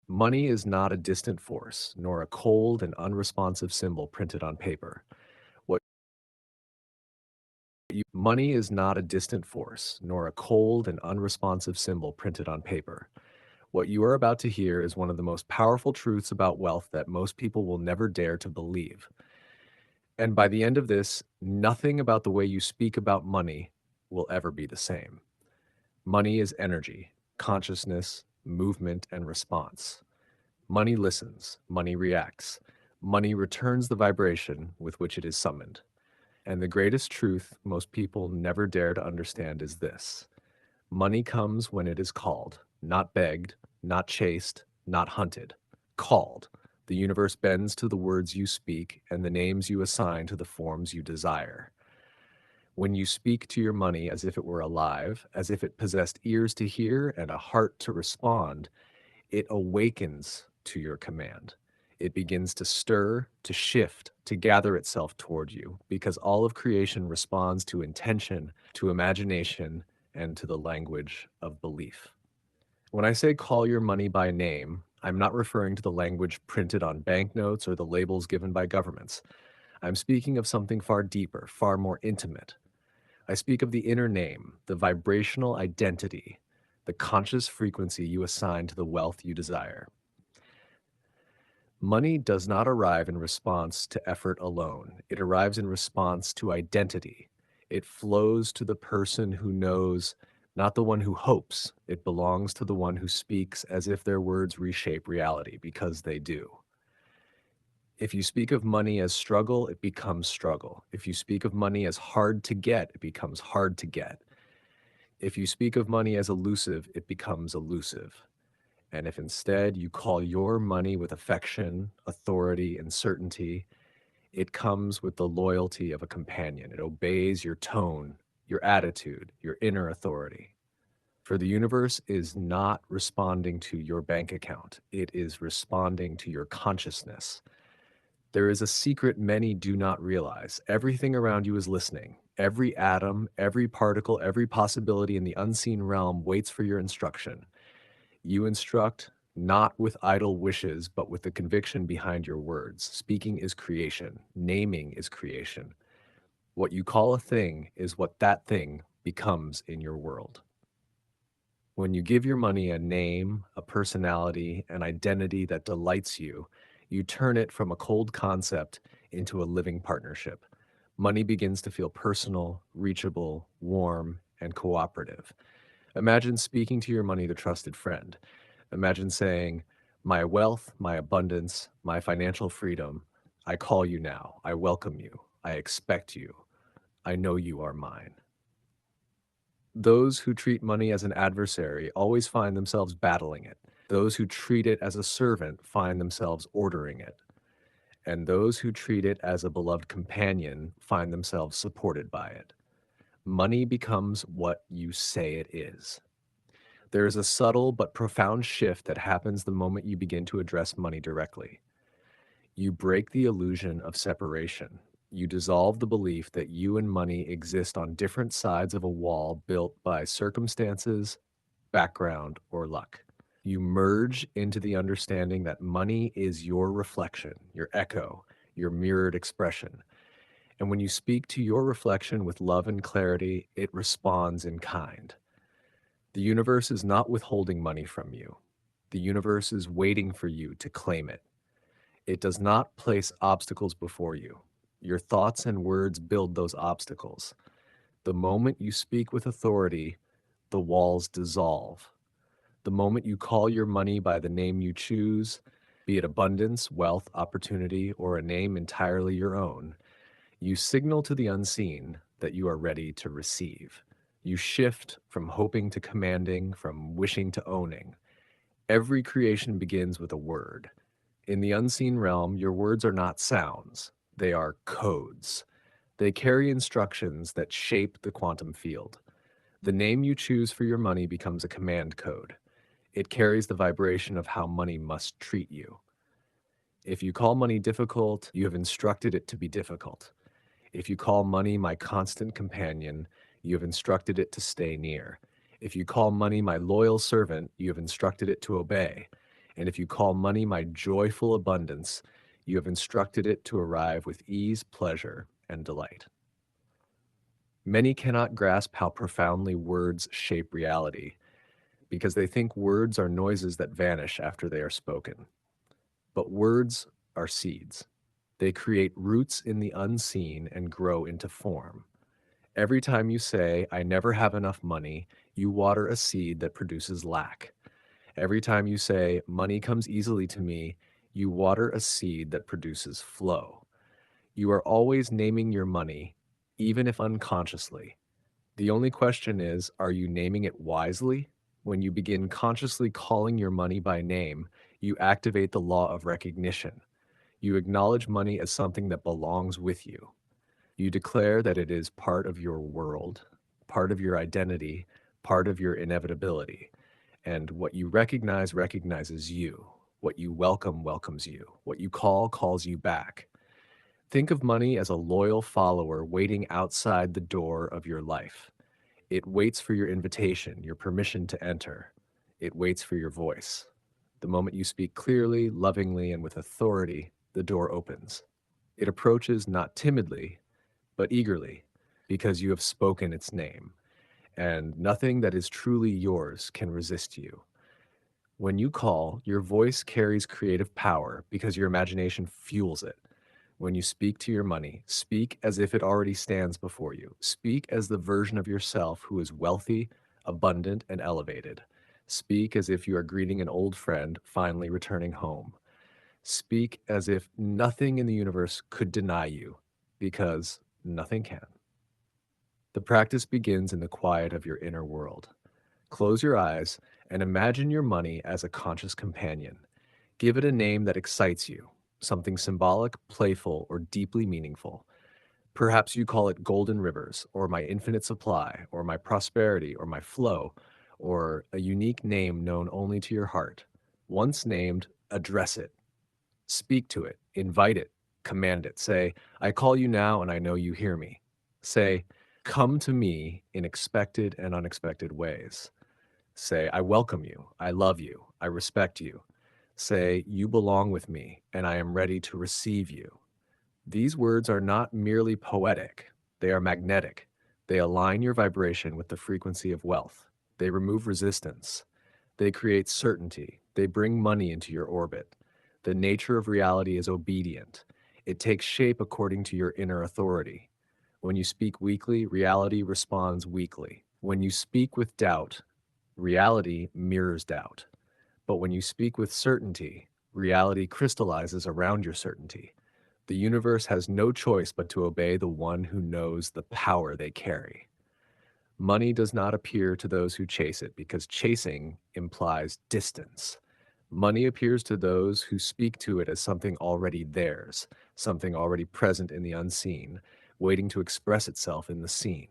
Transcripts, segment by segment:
Money is not a distant force, nor a cold and unresponsive symbol printed on paper. What Money is not a distant force, nor a cold and unresponsive symbol printed on paper. What you are about to hear is one of the most powerful truths about wealth that most people will never dare to believe. And by the end of this, nothing about the way you speak about money will ever be the same. Money is energy, consciousness, movement, and response. Money listens, money reacts, money returns the vibration with which it is summoned. And the greatest truth most people never dare to understand is this: money comes when it is called, not begged, not chased, not hunted. Called. The universe bends to the words you speak and the names you assign to the forms you desire. When you speak to your money as if it were alive, as if it possessed ears to hear and a heart to respond, it awakens to your command. It begins to stir, to shift, to gather itself toward you, because all of creation responds to intention, to imagination, and to the language of belief. When I say call your money by name, I'm not referring to the language printed on banknotes or the labels given by governments. I'm speaking of something far deeper, far more intimate. I speak of the inner name, the vibrational identity, the conscious frequency you assign to the wealth you desire. Money does not arrive in response to effort alone. It arrives in response to identity. It flows to the person who knows, not the one who hopes. It belongs to the one who speaks as if their words reshape reality, because they do. If you speak of money as struggle, it becomes struggle. If you speak of money as hard to get, it becomes hard to get. If you speak of money as elusive, it becomes elusive. And if instead you call your money with affection, authority, and certainty, it comes with the loyalty of a companion. It obeys your tone, your attitude, your inner authority. For the universe is not responding to your bank account, it is responding to your consciousness. There is a secret many do not realize. Everything around you is listening. Every atom, every particle, every possibility in the unseen realm waits for your instruction. You instruct not with idle wishes, but with the conviction behind your words. Speaking is creation. Naming is creation. What you call a thing is what that thing becomes in your world. When you give your money a name, a personality, an identity that delights you, you turn it from a cold concept into a living partnership. Money begins to feel personal, reachable, warm, and cooperative. Imagine speaking to your money, the trusted friend. Imagine saying, "My wealth, my abundance, my financial freedom, I call you now. I welcome you. I expect you. I know you are mine." Those who treat money as an adversary always find themselves battling it. Those who treat it as a servant find themselves ordering it. And those who treat it as a beloved companion find themselves supported by it. Money becomes what you say it is. There is a subtle but profound shift that happens the moment you begin to address money directly. You break the illusion of separation. You dissolve the belief that you and money exist on different sides of a wall built by circumstances, background, or luck. You merge into the understanding that money is your reflection, your echo, your mirrored expression. And when you speak to your reflection with love and clarity, it responds in kind. The universe is not withholding money from you. The universe is waiting for you to claim it. It does not place obstacles before you. Your thoughts and words build those obstacles. The moment you speak with authority, the walls dissolve. The moment you call your money by the name you choose, be it abundance, wealth, opportunity, or a name entirely your own, you signal to the unseen that you are ready to receive. You shift from hoping to commanding, from wishing to owning. Every creation begins with a word. In the unseen realm, your words are not sounds, they are codes. They carry instructions that shape the quantum field. The name you choose for your money becomes a command code. It carries the vibration of how money must treat you. If you call money difficult, you have instructed it to be difficult. If you call money my constant companion, you have instructed it to stay near. If you call money my loyal servant, you have instructed it to obey. And if you call money my joyful abundance, you have instructed it to arrive with ease, pleasure, and delight. Many cannot grasp how profoundly words shape reality because they think words are noises that vanish after they are spoken. But words are seeds. They create roots in the unseen and grow into form. Every time you say, I never have enough money, you water a seed that produces lack. Every time you say, money comes easily to me, you water a seed that produces flow. You are always naming your money, even if unconsciously. The only question is, are you naming it wisely? When you begin consciously calling your money by name, you activate the law of recognition. You acknowledge money as something that belongs with you. You declare that it is part of your world, part of your identity, part of your inevitability. And what you recognize recognizes you. What you welcome welcomes you. What you call calls you back. Think of money as a loyal follower waiting outside the door of your life. It waits for your invitation, your permission to enter. It waits for your voice. The moment you speak clearly, lovingly, and with authority, the door opens. It approaches not timidly, but eagerly, because you have spoken its name, and nothing that is truly yours can resist you. When you call, your voice carries creative power because your imagination fuels it. When you speak to your money, speak as if it already stands before you. Speak as the version of yourself who is wealthy, abundant, and elevated. Speak as if you are greeting an old friend finally returning home. Speak as if nothing in the universe could deny you, because nothing can. The practice begins in the quiet of your inner world. Close your eyes and imagine your money as a conscious companion. Give it a name that excites you, something symbolic, playful, or deeply meaningful. Perhaps you call it golden rivers, or my infinite supply, or my prosperity, or my flow, or a unique name known only to your heart. Once named, address it, speak to it, invite it, command it. Say, I call you now and I know you hear me. Say, come to me in expected and unexpected ways. Say, I welcome you, I love you, I respect you. Say, you belong with me and I am ready to receive you. These words are not merely poetic, they are magnetic. They align your vibration with the frequency of wealth. They remove resistance. They create certainty. They bring money into your orbit. The nature of reality is obedient. It takes shape according to your inner authority. When you speak weakly, reality responds weakly. When you speak with doubt, reality mirrors doubt. But when you speak with certainty, reality crystallizes around your certainty. The universe has no choice but to obey the one who knows the power they carry. Money does not appear to those who chase it because chasing implies distance. Money appears to those who speak to it as something already theirs, something already present in the unseen, waiting to express itself in the seen.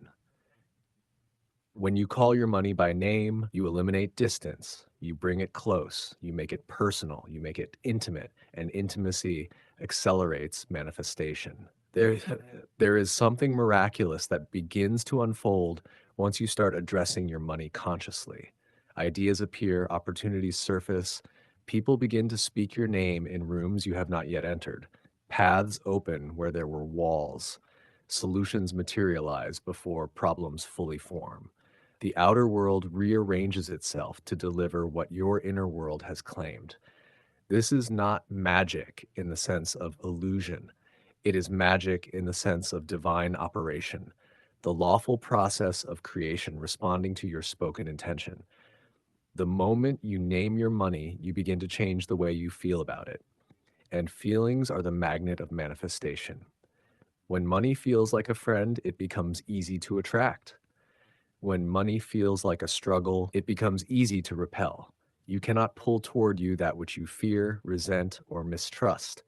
When you call your money by name, you eliminate distance. You bring it close. You make it personal. You make it intimate. And intimacy accelerates manifestation. There is something miraculous that begins to unfold once you start addressing your money consciously. Ideas appear, opportunities surface, people begin to speak your name in rooms you have not yet entered. Paths open where there were walls. Solutions materialize before problems fully form. The outer world rearranges itself to deliver what your inner world has claimed. This is not magic in the sense of illusion. It is magic in the sense of divine operation, the lawful process of creation responding to your spoken intention. The moment you name your money, you begin to change the way you feel about it. And feelings are the magnet of manifestation. When money feels like a friend, it becomes easy to attract. When money feels like a struggle, it becomes easy to repel. You cannot pull toward you that which you fear, resent, or mistrust,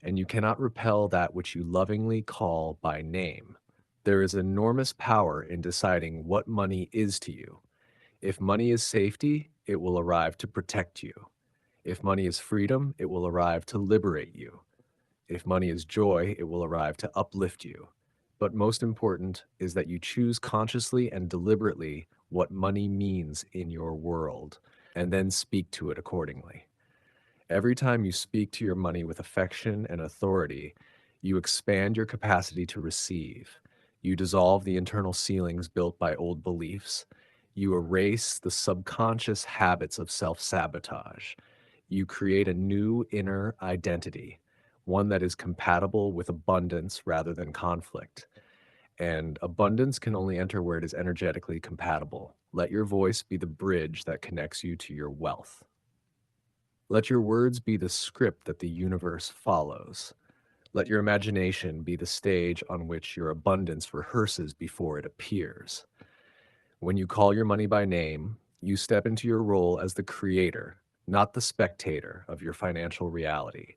and you cannot repel that which you lovingly call by name. There is enormous power in deciding what money is to you. If money is safety, it will arrive to protect you. If money is freedom, it will arrive to liberate you. If money is joy, it will arrive to uplift you. But most important is that you choose consciously and deliberately what money means in your world, and then speak to it accordingly. Every time you speak to your money with affection and authority, you expand your capacity to receive. You dissolve the internal ceilings built by old beliefs. You erase the subconscious habits of self sabotage. You create a new inner identity, one that is compatible with abundance rather than conflict. And abundance can only enter where it is energetically compatible. Let your voice be the bridge that connects you to your wealth. Let your words be the script that the universe follows. Let your imagination be the stage on which your abundance rehearses before it appears. When you call your money by name, you step into your role as the creator, not the spectator of your financial reality.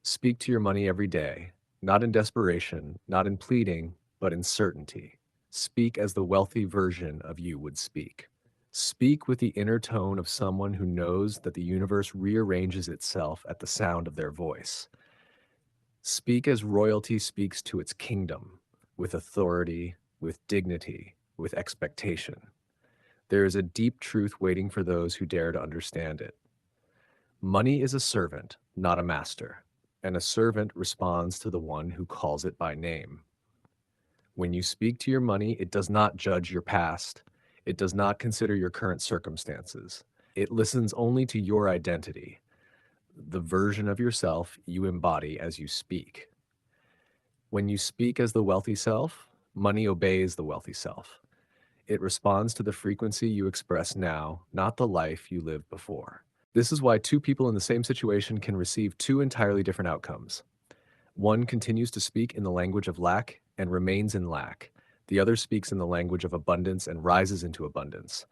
Speak to your money every day, not in desperation, not in pleading, but in certainty. Speak as the wealthy version of you would speak. Speak with the inner tone of someone who knows that the universe rearranges itself at the sound of their voice. Speak as royalty speaks to its kingdom, with authority, with dignity, with expectation. There is a deep truth waiting for those who dare to understand it. Money is a servant, not a master, and a servant responds to the one who calls it by name. When you speak to your money, it does not judge your past. It does not consider your current circumstances. It listens only to your identity, the version of yourself you embody as you speak. When you speak as the wealthy self, money obeys the wealthy self. It responds to the frequency you express now, not the life you lived before. This is why two people in the same situation can receive two entirely different outcomes. One continues to speak in the language of lack and remains in lack. The other speaks in the language of abundance and rises into abundance.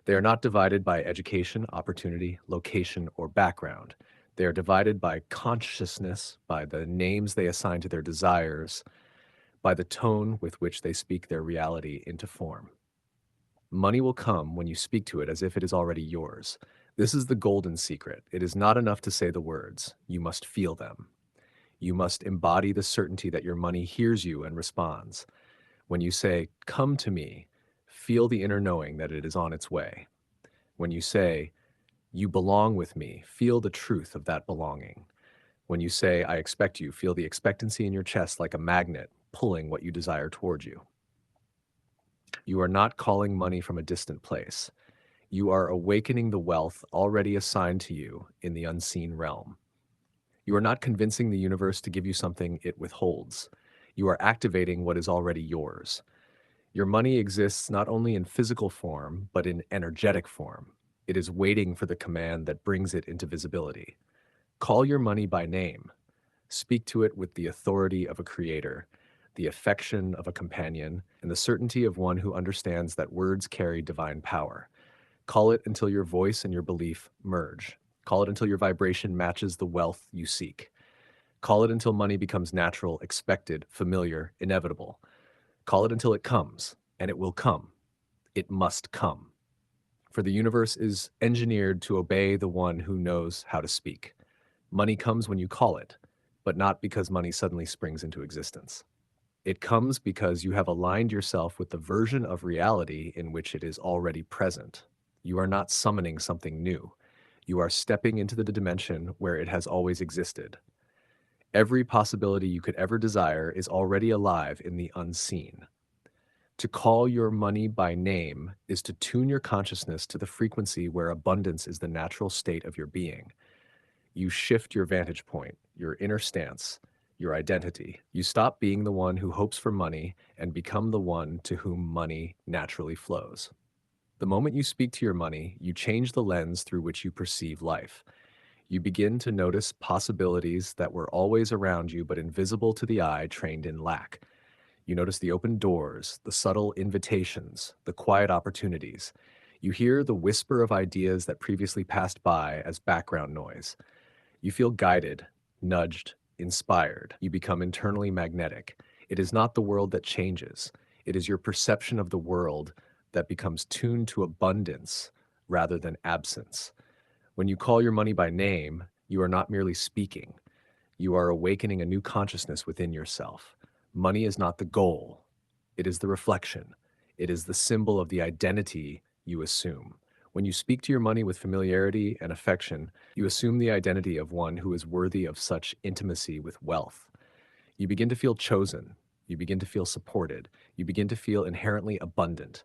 They are not divided by education, opportunity, location, or background. They are divided by consciousness, by the names they assign to their desires, by the tone with which they speak their reality into form. Money will come when you speak to it as if it is already yours. This is the golden secret. It is not enough to say the words. You must feel them. You must embody the certainty that your money hears you and responds. When you say, "Come to me," feel the inner knowing that it is on its way. When you say, "You belong with me," feel the truth of that belonging. When you say, "I expect you," feel the expectancy in your chest like a magnet pulling what you desire toward you. You are not calling money from a distant place. You are awakening the wealth already assigned to you in the unseen realm. You are not convincing the universe to give you something it withholds. You are activating what is already yours. Your money exists not only in physical form, but in energetic form. It is waiting for the command that brings it into visibility. Call your money by name. Speak to it with the authority of a creator, the affection of a companion, and the certainty of one who understands that words carry divine power. Call it until your voice and your belief merge. Call it until your vibration matches the wealth you seek. Call it until money becomes natural, expected, familiar, inevitable. Call it until it comes, and it will come. It must come. For the universe is engineered to obey the one who knows how to speak. Money comes when you call it, but not because money suddenly springs into existence. It comes because you have aligned yourself with the version of reality in which it is already present. You are not summoning something new. You are stepping into the dimension where it has always existed. Every possibility you could ever desire is already alive in the unseen. To call your money by name is to tune your consciousness to the frequency where abundance is the natural state of your being. You shift your vantage point, your inner stance, your identity. You stop being the one who hopes for money and become the one to whom money naturally flows. The moment you speak to your money, you change the lens through which you perceive life. You begin to notice possibilities that were always around you but invisible to the eye trained in lack. You notice the open doors, the subtle invitations, the quiet opportunities. You hear the whisper of ideas that previously passed by as background noise. You feel guided, nudged, inspired. You become internally magnetic. It is not the world that changes. It is your perception of the world that becomes tuned to abundance rather than absence. When you call your money by name, you are not merely speaking. You are awakening a new consciousness within yourself. Money is not the goal. It is the reflection. It is the symbol of the identity you assume. When you speak to your money with familiarity and affection, you assume the identity of one who is worthy of such intimacy with wealth. You begin to feel chosen. You begin to feel supported. You begin to feel inherently abundant.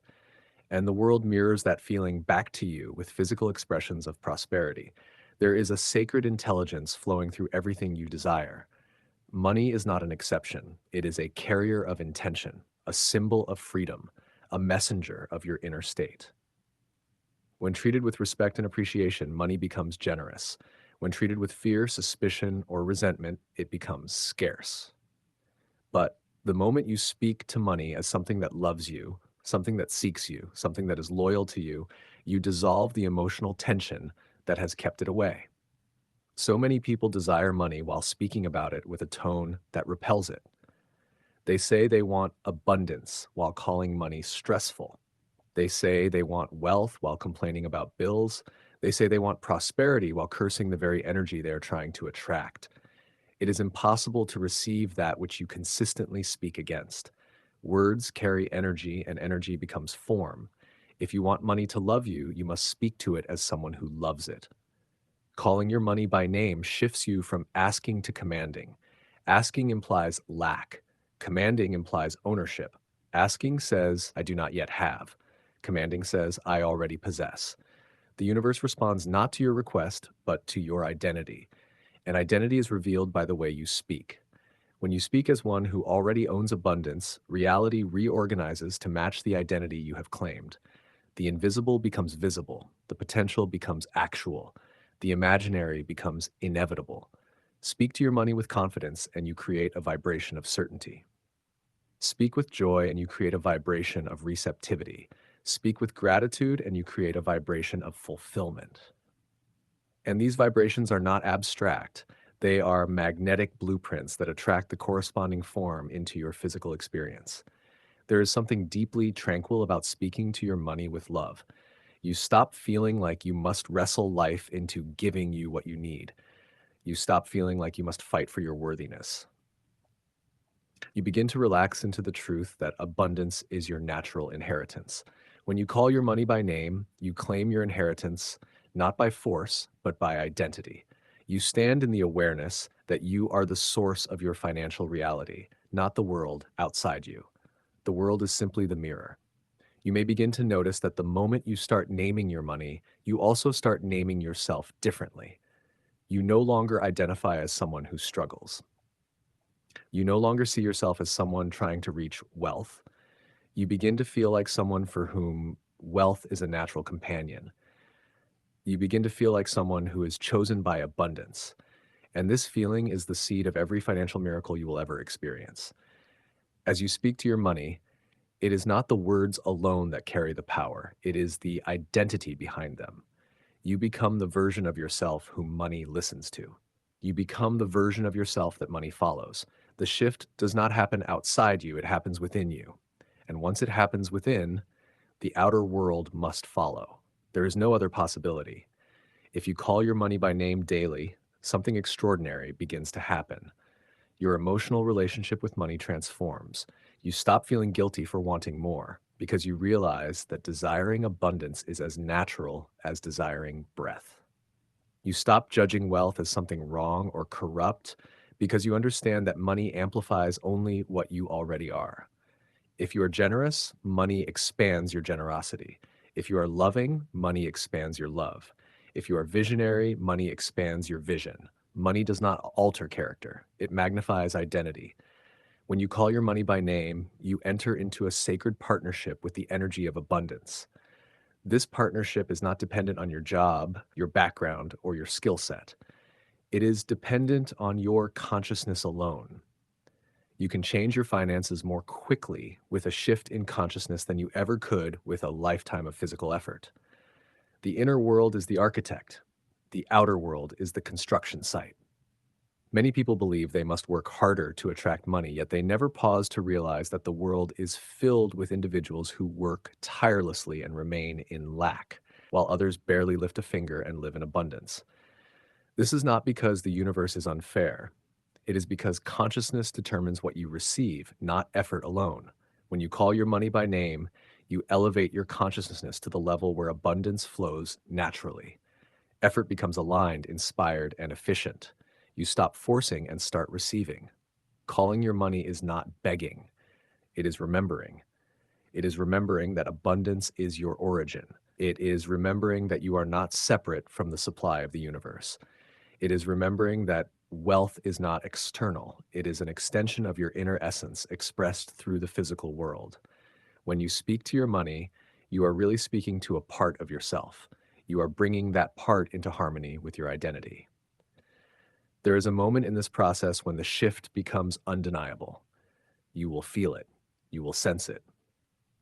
And the world mirrors that feeling back to you with physical expressions of prosperity. There is a sacred intelligence flowing through everything you desire. Money is not an exception. It is a carrier of intention, a symbol of freedom, a messenger of your inner state. When treated with respect and appreciation, money becomes generous. When treated with fear, suspicion, or resentment, it becomes scarce. But the moment you speak to money as something that loves you, something that seeks you, something that is loyal to you, you dissolve the emotional tension that has kept it away. So many people desire money while speaking about it with a tone that repels it. They say they want abundance while calling money stressful. They say they want wealth while complaining about bills. They say they want prosperity while cursing the very energy they are trying to attract. It is impossible to receive that which you consistently speak against. Words carry energy, and energy becomes form. If you want money to love you, you must speak to it as someone who loves it. Calling your money by name shifts you from asking to commanding. Asking implies lack. Commanding implies ownership. Asking says, I do not yet have. Commanding says, I already possess. The universe responds not to your request, but to your identity. And identity is revealed by the way you speak. When you speak as one who already owns abundance, reality reorganizes to match the identity you have claimed. The invisible becomes visible. The potential becomes actual. The imaginary becomes inevitable. Speak to your money with confidence, and you create a vibration of certainty. Speak with joy, and you create a vibration of receptivity. Speak with gratitude, and you create a vibration of fulfillment. And these vibrations are not abstract. They are magnetic blueprints that attract the corresponding form into your physical experience. There is something deeply tranquil about speaking to your money with love. You stop feeling like you must wrestle life into giving you what you need. You stop feeling like you must fight for your worthiness. You begin to relax into the truth that abundance is your natural inheritance. When you call your money by name, you claim your inheritance not by force, but by identity. You stand in the awareness that you are the source of your financial reality, not the world outside you. The world is simply the mirror. You may begin to notice that the moment you start naming your money, you also start naming yourself differently. You no longer identify as someone who struggles. You no longer see yourself as someone trying to reach wealth. You begin to feel like someone for whom wealth is a natural companion. You begin to feel like someone who is chosen by abundance. And this feeling is the seed of every financial miracle you will ever experience. As you speak to your money, it is not the words alone that carry the power. It is the identity behind them. You become the version of yourself whom money listens to. You become the version of yourself that money follows. The shift does not happen outside you, it happens within you. And once it happens within, the outer world must follow. There is no other possibility. If you call your money by name daily, something extraordinary begins to happen. Your emotional relationship with money transforms. You stop feeling guilty for wanting more because you realize that desiring abundance is as natural as desiring breath. You stop judging wealth as something wrong or corrupt because you understand that money amplifies only what you already are. If you are generous, money expands your generosity. If you are loving, money expands your love. If you are visionary, money expands your vision. Money does not alter character, it magnifies identity. When you call your money by name, you enter into a sacred partnership with the energy of abundance. This partnership is not dependent on your job, your background, or your skill set. It is dependent on your consciousness alone. You can change your finances more quickly with a shift in consciousness than you ever could with a lifetime of physical effort. The inner world is the architect. The outer world is the construction site. Many people believe they must work harder to attract money, yet they never pause to realize that the world is filled with individuals who work tirelessly and remain in lack, while others barely lift a finger and live in abundance. This is not because the universe is unfair. It is because consciousness determines what you receive, not effort alone. When you call your money by name, You elevate your consciousness to the level where abundance flows naturally. Effort becomes aligned, inspired, and efficient. You stop forcing and start receiving. Calling your money is not begging, it is remembering. It is remembering that abundance is your origin. It is remembering that you are not separate from the supply of the universe. It is remembering that wealth is not external. It is an extension of your inner essence expressed through the physical world. When you speak to your money, you are really speaking to a part of yourself. You are bringing that part into harmony with your identity. There is a moment in this process when the shift becomes undeniable. You will feel it. You will sense it.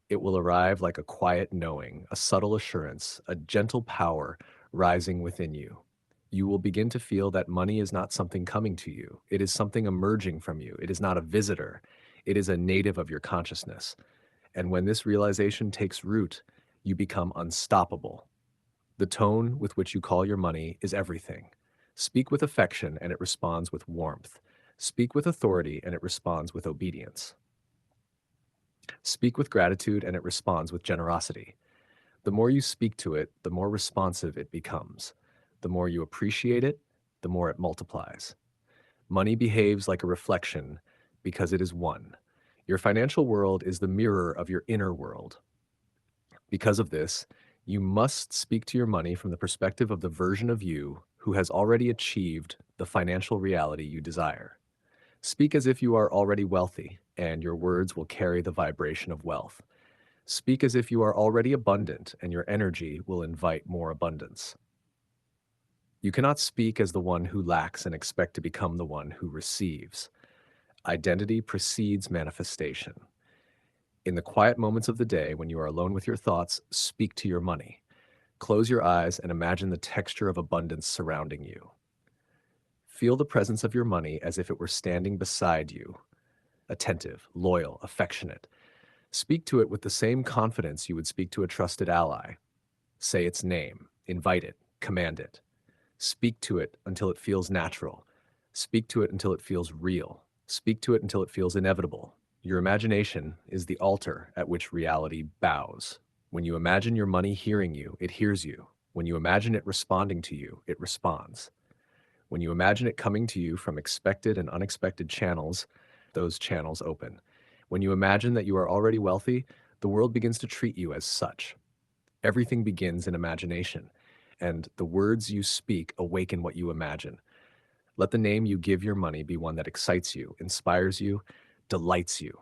It will arrive like a quiet knowing, a subtle assurance, a gentle power rising within you. You will begin to feel that money is not something coming to you. It is something emerging from you. It is not a visitor. It is a native of your consciousness. And when this realization takes root, you become unstoppable. The tone with which you call your money is everything. Speak with affection and it responds with warmth. Speak with authority and it responds with obedience. Speak with gratitude and it responds with generosity. The more you speak to it, the more responsive it becomes. The more you appreciate it, the more it multiplies. Money behaves like a reflection because it is one. Your financial world is the mirror of your inner world. Because of this, you must speak to your money from the perspective of the version of you who has already achieved the financial reality you desire. Speak as if you are already wealthy, and your words will carry the vibration of wealth. Speak as if you are already abundant, and your energy will invite more abundance. You cannot speak as the one who lacks and expect to become the one who receives. Identity precedes manifestation. In the quiet moments of the day when you are alone with your thoughts, speak to your money. Close your eyes and imagine the texture of abundance surrounding you. Feel the presence of your money as if it were standing beside you, attentive, loyal, affectionate. Speak to it with the same confidence you would speak to a trusted ally. Say its name, invite it, command it. Speak to it until it feels natural. Speak to it until it feels real. Speak to it until it feels inevitable. Your imagination is the altar at which reality bows. When you imagine your money hearing you, it hears you. When you imagine it responding to you, it responds. When you imagine it coming to you from expected and unexpected channels, those channels open. When you imagine that you are already wealthy, the world begins to treat you as such. Everything begins in imagination, and the words you speak awaken what you imagine. Let the name you give your money be one that excites you, inspires you, delights you.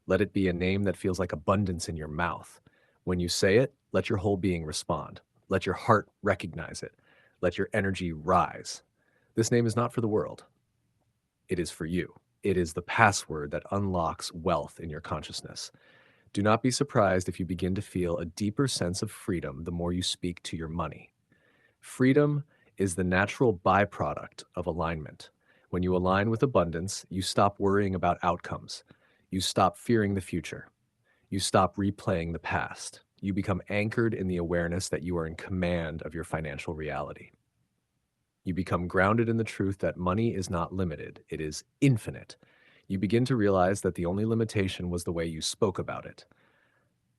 Let it be a name that feels like abundance in your mouth. When you say it, let your whole being respond. Let your heart recognize it. Let your energy rise. This name is not for the world. It is for you. It is the password that unlocks wealth in your consciousness. Do not be surprised if you begin to feel a deeper sense of freedom the more you speak to your money. Freedom is the natural byproduct of alignment. When you align with abundance, you stop worrying about outcomes. You stop fearing the future. You stop replaying the past. You become anchored in the awareness that you are in command of your financial reality. You become grounded in the truth that money is not limited, it is infinite. You begin to realize that the only limitation was the way you spoke about it.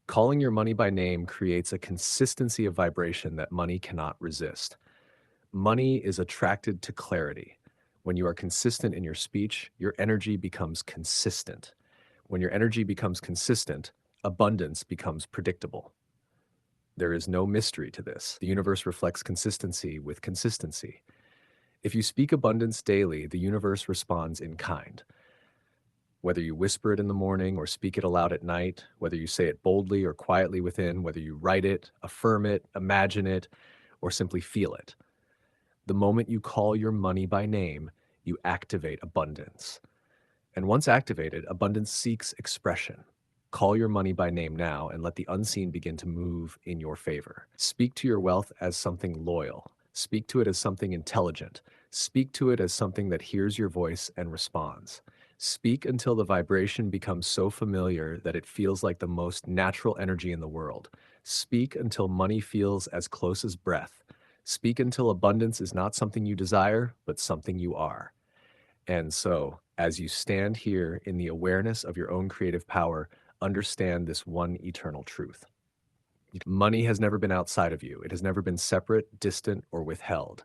Calling your money by name creates a consistency of vibration that money cannot resist. Money is attracted to clarity. When you are consistent in your speech, your energy becomes consistent. When your energy becomes consistent, abundance becomes predictable. There is no mystery to this. The universe reflects consistency with consistency. If you speak abundance daily, the universe responds in kind. Whether you whisper it in the morning or speak it aloud at night, whether you say it boldly or quietly within, whether you write it, affirm it, imagine it, or simply feel it. The moment you call your money by name, you activate abundance. And once activated, abundance seeks expression. Call your money by name now and let the unseen begin to move in your favor. Speak to your wealth as something loyal. Speak to it as something intelligent. Speak to it as something that hears your voice and responds. Speak until the vibration becomes so familiar that it feels like the most natural energy in the world. Speak until money feels as close as breath. Speak until abundance is not something you desire, but something you are. And so, as you stand here in the awareness of your own creative power, understand this one eternal truth. Money has never been outside of you. It has never been separate, distant, or withheld.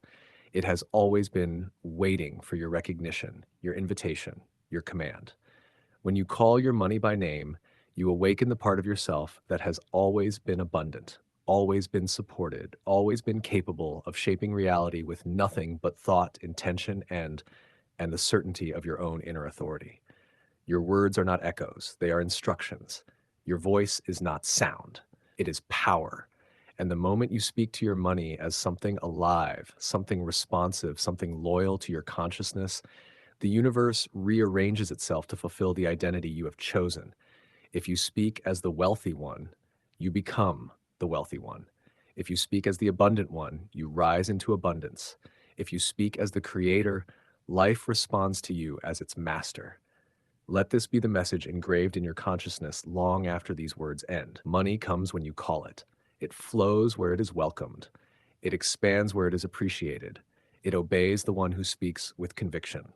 It has always been waiting for your recognition, your invitation, your command. When you call your money by name, you awaken the part of yourself that has always been abundant, always been supported, always been capable of shaping reality with nothing but thought, intention, and the certainty of your own inner authority. Your words are not echoes, they are instructions. Your voice is not sound, it is power. And the moment you speak to your money as something alive, something responsive, something loyal to your consciousness, the universe rearranges itself to fulfill the identity you have chosen. If you speak as the wealthy one, you become the wealthy one. If you speak as the abundant one, you rise into abundance. If you speak as the creator, life responds to you as its master. Let this be the message engraved in your consciousness long after these words end. Money comes when you call it. It flows where it is welcomed. It expands where it is appreciated. It obeys the one who speaks with conviction.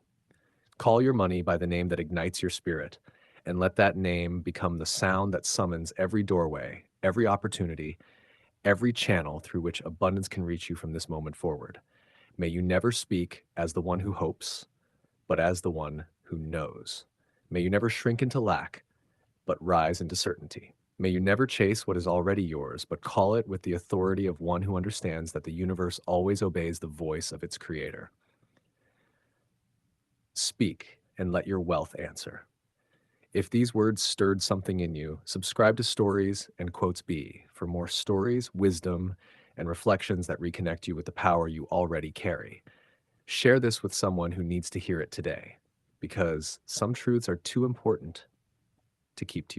Call your money by the name that ignites your spirit, and let that name become the sound that summons every doorway, every opportunity, every channel through which abundance can reach you from this moment forward. May you never speak as the one who hopes, but as the one who knows. May you never shrink into lack, but rise into certainty. May you never chase what is already yours, but call it with the authority of one who understands that the universe always obeys the voice of its creator. Speak and let your wealth answer. If these words stirred something in you, subscribe to Stories and Quotes Be for more stories, wisdom, and reflections that reconnect you with the power you already carry. Share this with someone who needs to hear it today, because some truths are too important to keep to